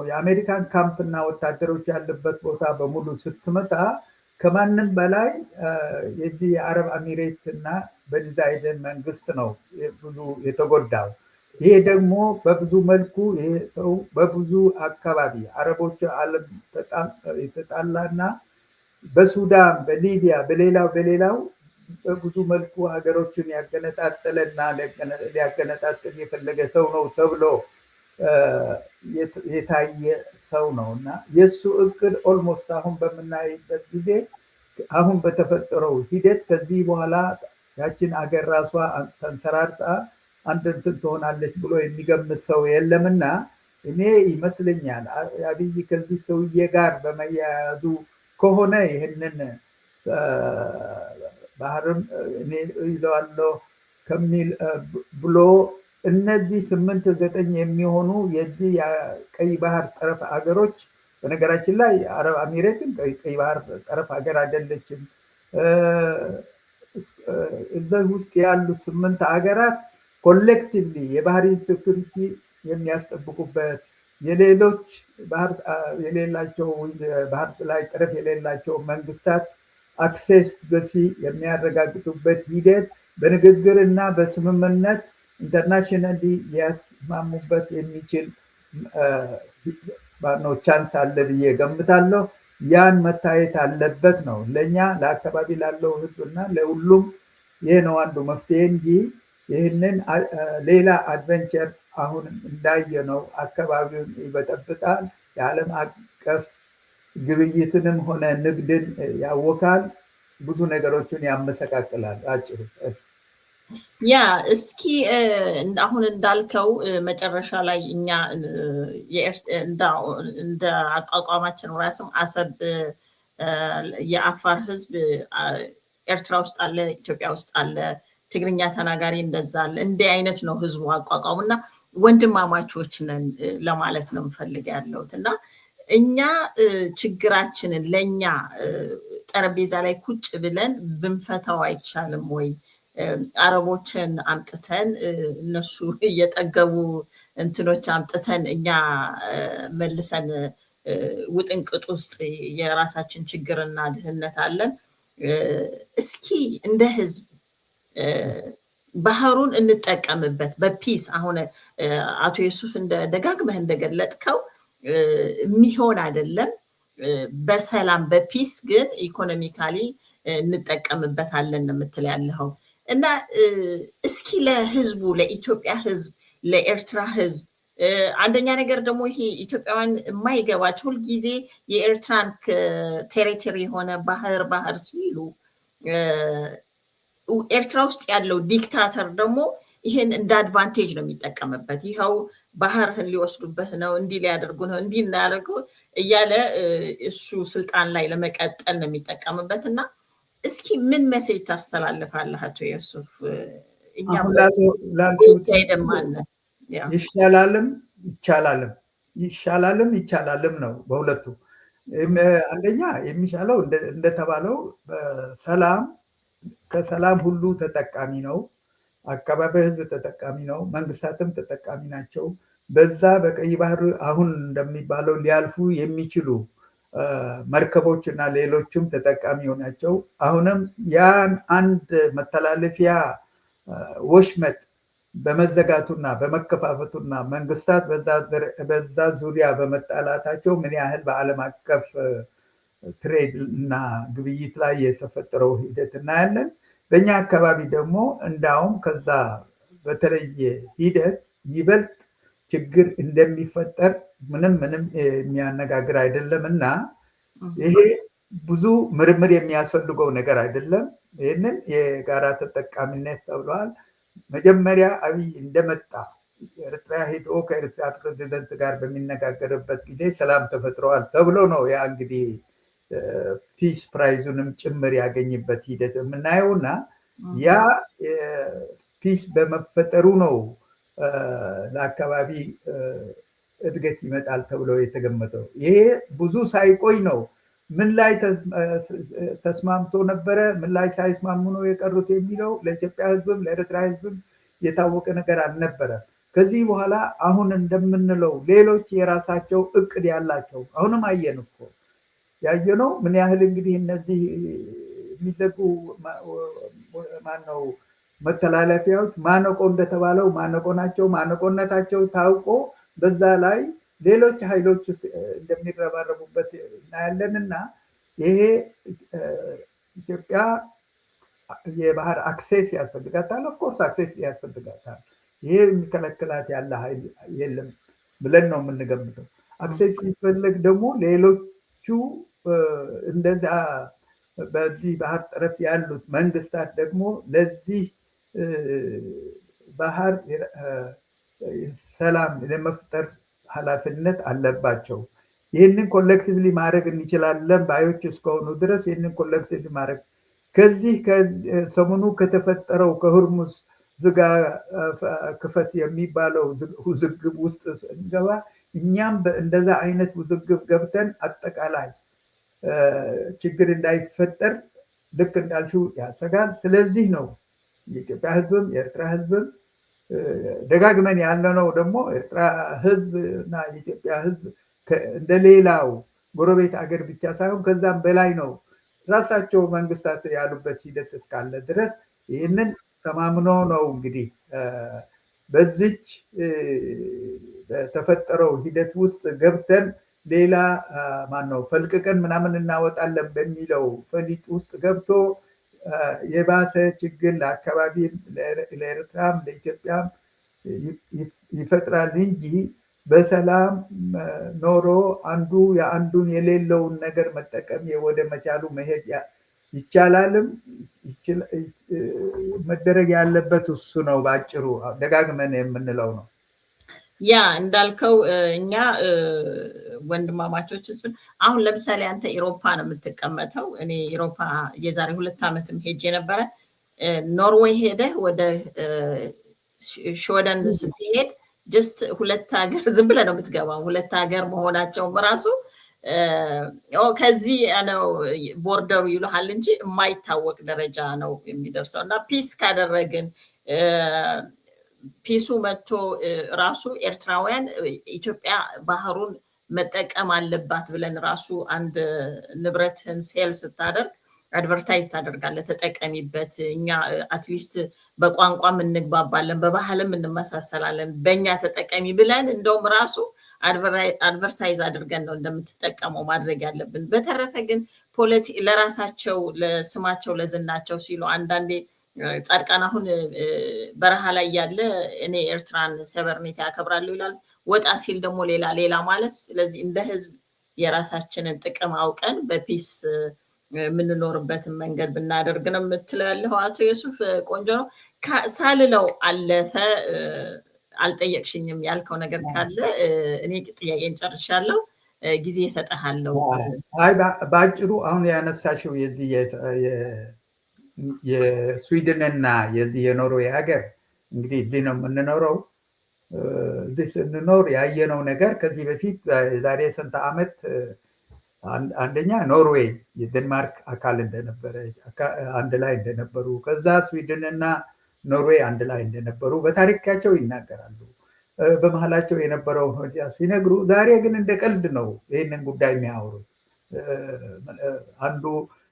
የአሜሪካን ካምፕና ወታደሮች ያለበት ቦታ በሙሉ ስትመታ ከማንም በላይ የዚህ የአረብ አሚሬት እና በኒዛይደን መንግስት ነው ብዙ የተጎዳው። ይሄ ደግሞ በብዙ መልኩ ይሄ ሰው በብዙ አካባቢ አረቦች ዓለም የተጣላና በሱዳን፣ በሊቢያ፣ በሌላው በብዙ መልኩ ሀገሮችን ያገነጣጠለና ሊያገነጣጥል የፈለገ ሰው ነው ተብሎ የታየ ሰው ነው እና የእሱ እቅድ ኦልሞስት አሁን በምናይበት ጊዜ አሁን በተፈጠረው ሂደት ከዚህ በኋላ ያችን አገር ራሷ ተንሰራርጣ አንድ እንትን ትሆናለች ብሎ የሚገምት ሰው የለምና እኔ ይመስለኛል አብይ ከዚህ ሰውዬ ጋር በመያያዙ ከሆነ ይህንን ባህርን እኔ ይዘዋለሁ ከሚል ብሎ እነዚህ 8-9 የሚሆኑ የዚህ የቀይ ባህር ጠረፍ ሀገሮች በነገራችን ላይ አረብ አሚሬትም ቀይ ባህር ጠረፍ ሀገር አይደለችም። እዛ ውስጥ ያሉ 8 ሀገራት ኮሌክቲቭሊ የባህር ሴኩሪቲ የሚያስጠብቁበት የሌሎች ባህር የሌላቸው ባህር ላይ ጠረፍ የሌላቸው መንግስታት አክሴስ በሲ የሚያረጋግጡበት ሂደት በንግግር እና በስምምነት ኢንተርናሽናሊ ሊያስማሙበት የሚችል ቻንስ አለ ብዬ ገምታለሁ። ያን መታየት አለበት ነው ለእኛ ለአካባቢ ላለው ህዝብና ለሁሉም ይህ ነው አንዱ መፍትሄ እንጂ ይህንን ሌላ አድቨንቸር አሁን እንዳየነው አካባቢውን ይበጠብጣል፣ የዓለም አቀፍ ግብይትንም ሆነ ንግድን ያወካል፣ ብዙ ነገሮችን ያመሰቃቅላል። አጭሩ ያ እስኪ አሁን እንዳልከው መጨረሻ ላይ እኛ እንደ አቋቋማችን ራስም አሰብ የአፋር ህዝብ ኤርትራ ውስጥ አለ፣ ኢትዮጵያ ውስጥ አለ፣ ትግርኛ ተናጋሪ እንደዛ አለ። እንዲህ አይነት ነው ህዝቡ አቋቋሙ እና ወንድማማቾች ነን ለማለት ነው የምፈልግ ያለሁት እና እኛ ችግራችንን ለእኛ ጠረጴዛ ላይ ቁጭ ብለን ብንፈታው አይቻልም ወይ? አረቦችን አምጥተን እነሱ እየጠገቡ እንትኖች አምጥተን እኛ መልሰን ውጥንቅጥ ውስጥ የራሳችን ችግርና ድህነት አለን። እስኪ እንደ ህዝብ ባህሩን እንጠቀምበት በፒስ። አሁን አቶ ዩሱፍ ደጋግመህ እንደገለጥከው የሚሆን አይደለም። በሰላም በፒስ ግን ኢኮኖሚካሊ እንጠቀምበታለን የምትል ያለኸው እና እስኪ ለህዝቡ ለኢትዮጵያ ህዝብ ለኤርትራ ህዝብ አንደኛ ነገር ደግሞ ይሄ ኢትዮጵያውያን የማይገባቸው ሁልጊዜ የኤርትራን ቴሪቶሪ የሆነ ባህር ሲሉ ኤርትራ ውስጥ ያለው ዲክታተር ደግሞ ይህን እንደ አድቫንቴጅ ነው የሚጠቀምበት። ይኸው ባህርህን ሊወስዱበት ነው፣ እንዲህ ሊያደርጉ ነው፣ እንዲህ እንዳያደርጉ እያለ እሱ ስልጣን ላይ ለመቀጠል ነው የሚጠቀምበት እና እስኪ ምን ሜሴጅ ታስተላልፋለህ አቶ ዩሱፍ? ይሻላልም ይቻላልም ነው በሁለቱ። አንደኛ የሚሻለው እንደተባለው በሰላም ከሰላም ሁሉ ተጠቃሚ ነው። አካባቢ ህዝብ ተጠቃሚ ነው። መንግስታትም ተጠቃሚ ናቸው። በዛ በቀይ ባህር አሁን እንደሚባለው ሊያልፉ የሚችሉ መርከቦች እና ሌሎችም ተጠቃሚ ናቸው። አሁንም ያን አንድ መተላለፊያ ወሽመጥ በመዘጋቱና በመከፋፈቱና መንግስታት በዛ ዙሪያ በመጣላታቸው ምን ያህል በዓለም አቀፍ ትሬድ እና ግብይት ላይ የተፈጠረው ሂደት እናያለን። በእኛ አካባቢ ደግሞ እንዳውም ከዛ በተለየ ሂደት ይበልጥ ችግር እንደሚፈጠር ምንም የሚያነጋግር አይደለም እና ይሄ ብዙ ምርምር የሚያስፈልገው ነገር አይደለም። ይህንን የጋራ ተጠቃሚነት ተብሏል። መጀመሪያ አብይ እንደመጣ ኤርትራ ሄዶ ከኤርትራ ፕሬዚደንት ጋር በሚነጋገርበት ጊዜ ሰላም ተፈጥረዋል ተብሎ ነው ያ እንግዲህ ፒስ ፕራይዙንም ጭምር ያገኝበት ሂደት የምናየው እና ያ ፒስ በመፈጠሩ ነው ለአካባቢ እድገት ይመጣል ተብሎ የተገመተው። ይሄ ብዙ ሳይቆይ ነው ምን ላይ ተስማምቶ ነበረ፣ ምን ላይ ሳይስማሙ ነው የቀሩት የሚለው ለኢትዮጵያ ሕዝብም ለኤርትራ ሕዝብም የታወቀ ነገር አልነበረም። ከዚህ በኋላ አሁን እንደምንለው ሌሎች የራሳቸው እቅድ ያላቸው አሁንም አየን እኮ ያየነው ምን ያህል እንግዲህ እነዚህ የሚዘጉ ማነው መተላለፊያዎች ማነቆ እንደተባለው ማነቆ ናቸው። ማነቆነታቸው ታውቆ በዛ ላይ ሌሎች ኃይሎች እንደሚረባረቡበት እናያለን እና ይሄ ኢትዮጵያ የባህር አክሴስ ያስፈልጋታል። ኦፍኮርስ አክሴስ ያስፈልጋታል። ይሄ የሚከለክላት ያለ ኃይል የለም ብለን ነው የምንገምተው። አክሴስ ሲፈልግ ደግሞ ሌሎቹ እንደዛ በዚህ ባህር ጠረፍ ያሉት መንግስታት ደግሞ ለዚህ ባህር ሰላም ለመፍጠር ኃላፊነት አለባቸው። ይህንን ኮሌክቲቭሊ ማድረግ እንችላለን ባዮች እስከሆኑ ድረስ ይህንን ኮሌክቲቭሊ ማድረግ ከዚህ ሰሞኑ ከተፈጠረው ከሆርሙዝ ዝጋ ክፈት የሚባለው ውዝግብ ውስጥ ስንገባ እኛም እንደዛ አይነት ውዝግብ ገብተን አጠቃላይ ችግር እንዳይፈጠር ልክ እንዳልሽው ያሰጋል። ስለዚህ ነው የኢትዮጵያ ሕዝብም የኤርትራ ሕዝብም ደጋግመን ያለነው ደግሞ ኤርትራ ሕዝብ እና የኢትዮጵያ ሕዝብ እንደሌላው ጎረቤት አገር ብቻ ሳይሆን ከዛም በላይ ነው። ራሳቸው መንግስታት ያሉበት ሂደት እስካለ ድረስ ይህንን ተማምኖ ነው እንግዲህ በዚች በተፈጠረው ሂደት ውስጥ ገብተን ሌላ ማነው ፈልቅቀን ምናምን እናወጣለን በሚለው ፈሊጥ ውስጥ ገብቶ የባሰ ችግር ለአካባቢ ለኤርትራም ለኢትዮጵያም ይፈጥራል እንጂ በሰላም ኖሮ አንዱ የአንዱን የሌለውን ነገር መጠቀም ወደ መቻሉ መሄድ ይቻላልም። መደረግ ያለበት እሱ ነው። በአጭሩ ደጋግመን የምንለው ነው። ያ እንዳልከው እኛ ወንድማማቾች አሁን ለምሳሌ አንተ ኢሮፓ ነው የምትቀመጠው። እኔ ኢሮፓ የዛሬ 2 ዓመትም ሄጄ ነበረ። ኖርዌይ ሄደህ ወደ ሾደን ስትሄድ ጀስት 2 ሀገር ዝም ብለህ ነው የምትገባው። 2 ሀገር መሆናቸውም ራሱ ከዚህ ነው ቦርደሩ ይሉሃል እንጂ የማይታወቅ ደረጃ ነው የሚደርሰው። እና ፒስ ካደረግን ፒሱ መጥቶ ራሱ ኤርትራውያን ኢትዮጵያ ባህሩን መጠቀም አለባት ብለን ራሱ አንድ ንብረትን ሴል ስታደርግ አድቨርታይዝ ታደርጋለህ፣ ተጠቀሚበት። እኛ አትሊስት በቋንቋም እንግባባለን፣ በባህልም እንመሳሰላለን፣ በእኛ ተጠቀሚ ብለን እንደውም ራሱ አድቨርታይዝ አድርገን ነው እንደምትጠቀመው ማድረግ ያለብን። በተረፈ ግን ለራሳቸው ለስማቸው ለዝናቸው ሲሉ አንዳንዴ ጻድቃን አሁን በረሃ ላይ ያለ እኔ ኤርትራን ሰበርኔታ ያከብራለሁ ይላል፣ ወጣ ሲል ደግሞ ሌላ ማለት። ስለዚህ እንደ ህዝብ የራሳችንን ጥቅም አውቀን በፒስ የምንኖርበትን መንገድ ብናደርግ ነው የምትለው ያለው አቶ ዮሱፍ። ቆንጆ ነው። ሳልለው አለፈ አልጠየቅሽኝም ያልከው ነገር ካለ እኔ ጥያቄን ጨርሻለሁ፣ ጊዜ እሰጥሃለሁ። አይ በአጭሩ አሁን ያነሳሽው የዚህ የስዊድንና የዚህ የኖርዌይ ሀገር እንግዲህ እዚህ ነው የምንኖረው። እዚህ ስንኖር ያየነው ነገር ከዚህ በፊት ዛሬ ስንት ዓመት አንደኛ ኖርዌይ የዴንማርክ አካል እንደነበረ አንድ ላይ እንደነበሩ፣ ከዛ ስዊድንና ኖርዌይ አንድ ላይ እንደነበሩ በታሪካቸው ይናገራሉ። በመሀላቸው የነበረው ሁኔታ ሲነግሩ፣ ዛሬ ግን እንደ ቀልድ ነው ይህንን ጉዳይ የሚያወሩት። አንዱ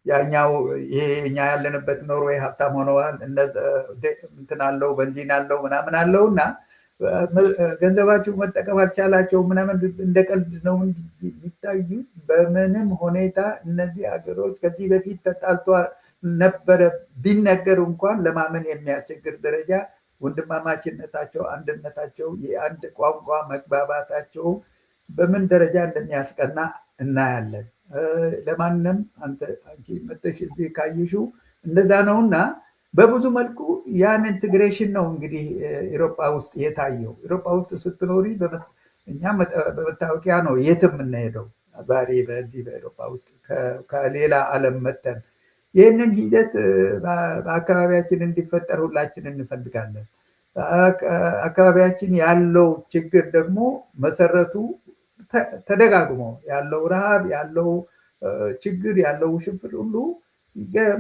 ያኛው ይሄ እኛ ያለንበት ኖርዌይ ሀብታም ሆነዋል፣ እንትን አለው፣ ቤንዚን አለው፣ ምናምን አለው እና ገንዘባችሁ መጠቀም አልቻላቸው ምናምን እንደ ቀልድ ነው የሚታዩት። በምንም ሁኔታ እነዚህ ሀገሮች ከዚህ በፊት ተጣልቶ ነበረ ቢነገር እንኳን ለማመን የሚያስቸግር ደረጃ ወንድማማችነታቸው፣ አንድነታቸው፣ የአንድ ቋንቋ መግባባታቸው በምን ደረጃ እንደሚያስቀና እናያለን። ለማንም አንቺ መጥተሽ እዚህ ካየሽው እንደዛ ነውና በብዙ መልኩ ያን ኢንቴግሬሽን ነው እንግዲህ ኤሮፓ ውስጥ የታየው። ኤሮፓ ውስጥ ስትኖሪ እኛ በመታወቂያ ነው የትም የምንሄደው። ዛሬ በዚህ በኤሮፓ ውስጥ ከሌላ ዓለም መተን ይህንን ሂደት በአካባቢያችን እንዲፈጠር ሁላችን እንፈልጋለን። አካባቢያችን ያለው ችግር ደግሞ መሰረቱ ተደጋግሞ ያለው ረሃብ፣ ያለው ችግር፣ ያለው ውሽንፍር ሁሉ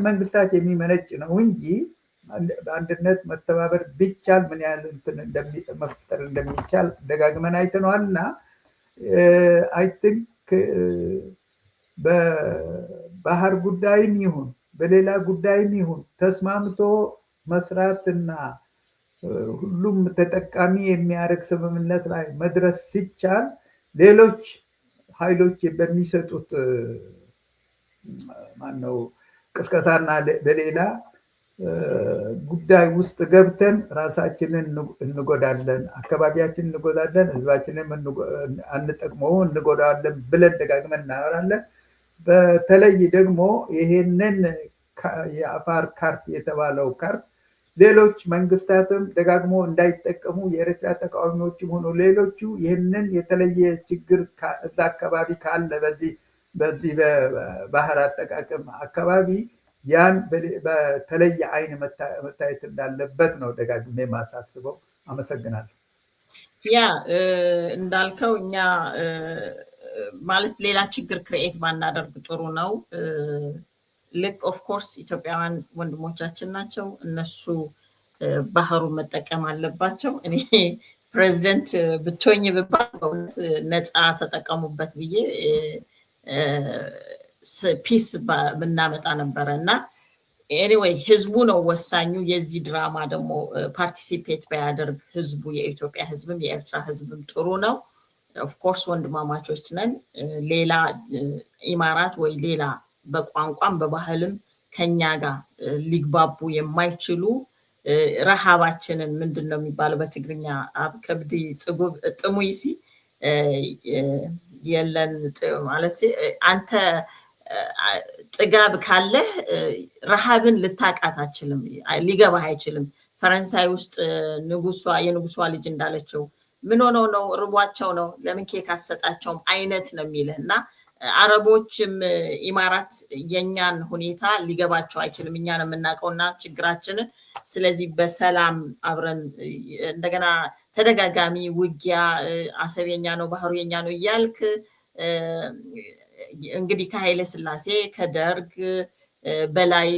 መንግስታት የሚመነጭ ነው እንጂ በአንድነት መተባበር ቢቻል ምን ያህል መፍጠር እንደሚቻል ደጋግመን አይተነዋል። እና አይ ቲንክ በባህር ጉዳይም ይሁን በሌላ ጉዳይም ይሁን ተስማምቶ መስራትና ሁሉም ተጠቃሚ የሚያደርግ ስምምነት ላይ መድረስ ሲቻል ሌሎች ኃይሎች በሚሰጡት ማነው ቅስቀሳና በሌላ ጉዳይ ውስጥ ገብተን ራሳችንን እንጎዳለን፣ አካባቢያችንን እንጎዳለን፣ ህዝባችንን አንጠቅመው እንጎዳለን ብለን ደጋግመን እናወራለን። በተለይ ደግሞ ይሄንን የአፋር ካርት የተባለው ካርት ሌሎች መንግስታትም ደጋግሞ እንዳይጠቀሙ የኤርትራ ተቃዋሚዎችም ሆኖ ሌሎቹ ይህንን የተለየ ችግር እዛ አካባቢ ካለ በዚህ በባህር አጠቃቀም አካባቢ ያን በተለየ አይን መታየት እንዳለበት ነው ደጋግሜ ማሳስበው። አመሰግናለሁ። ያ እንዳልከው እኛ ማለት ሌላ ችግር ክሬኤት ባናደርግ ጥሩ ነው። ልክ ኦፍ ኮርስ ኢትዮጵያውያን ወንድሞቻችን ናቸው። እነሱ ባህሩን መጠቀም አለባቸው። እኔ ፕሬዚደንት ብትሆኝ ብባል በእውነት ነፃ ተጠቀሙበት ብዬ ፒስ ብናመጣ ነበረ። እና ኤኒዌይ ህዝቡ ነው ወሳኙ። የዚህ ድራማ ደግሞ ፓርቲሲፔት ባያደርግ ህዝቡ፣ የኢትዮጵያ ህዝብም የኤርትራ ህዝብም ጥሩ ነው። ኦፍኮርስ ወንድማማቾች ነን። ሌላ ኢማራት ወይ ሌላ በቋንቋም በባህልም ከኛ ጋር ሊግባቡ የማይችሉ ረሃባችንን ምንድን ነው የሚባለው በትግርኛ አብ ከብዲ ጥሙይሲ የለን ማለት አንተ ጥጋብ ካለህ ረሃብን ልታቃት አትችልም፣ ሊገባህ አይችልም። ፈረንሳይ ውስጥ የንጉሷ ልጅ እንዳለችው ምን ሆነው ነው ርቧቸው ነው ለምን ኬክ አትሰጣቸውም አይነት ነው የሚልህ። እና አረቦችም ኢማራት የኛን ሁኔታ ሊገባቸው አይችልም፣ እኛ ነው የምናውቀውና ችግራችንን። ስለዚህ በሰላም አብረን እንደገና ተደጋጋሚ ውጊያ አሰብ የኛ ነው ባህሩ የኛ ነው እያልክ እንግዲህ ከኃይለ ሥላሴ ከደርግ በላይ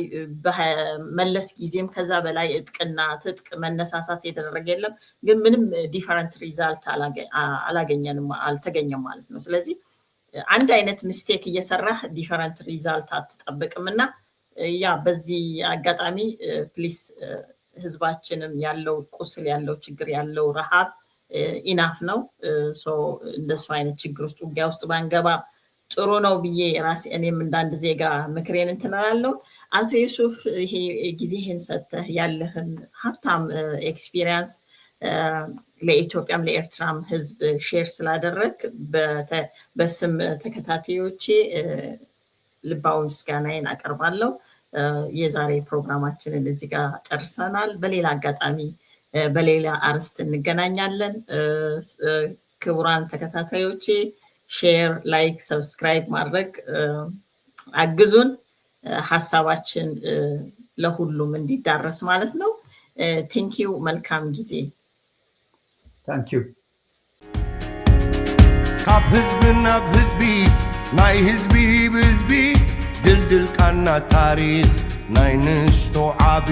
በመለስ ጊዜም ከዛ በላይ እጥቅና ትጥቅ መነሳሳት የተደረገ የለም። ግን ምንም ዲፈረንት ሪዛልት አላገኘንም፣ አልተገኘም ማለት ነው። ስለዚህ አንድ አይነት ሚስቴክ እየሰራህ ዲፈረንት ሪዛልት አትጠብቅም። እና ያ በዚህ አጋጣሚ ፕሊስ ህዝባችንም ያለው ቁስል ያለው ችግር ያለው ረሃብ ኢናፍ ነው። እንደሱ አይነት ችግር ውስጥ ውጊያ ውስጥ ባንገባ ጥሩ ነው ብዬ ራሴ እኔም እንዳንድ ዜጋ ምክሬን እንትናላለሁ። አቶ ዩሱፍ ይሄ ጊዜህን ሰጥተህ ያለህን ሀብታም ኤክስፒሪየንስ ለኢትዮጵያም ለኤርትራም ህዝብ ሼር ስላደረግ በስም ተከታታዮቼ ልባዊ ምስጋናዬን አቀርባለሁ። የዛሬ ፕሮግራማችንን እዚህ ጋር ጨርሰናል። በሌላ አጋጣሚ በሌላ አርዕስት እንገናኛለን። ክቡራን ተከታታዮቼ ሼር፣ ላይክ፣ ሰብስክራይብ ማድረግ አግዙን። ሀሳባችን ለሁሉም እንዲዳረስ ማለት ነው። ቴንኪው። መልካም ጊዜ። ታንኪዩ። ካብ ህዝቢ ናብ ህዝቢ ናይ ህዝቢ ብህዝቢ ድልድል ቃና ታሪክ ናይ ንሽቶ ዓቢ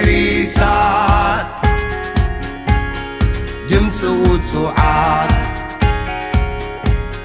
ኤሪሳት ድምፂ ውፅዓት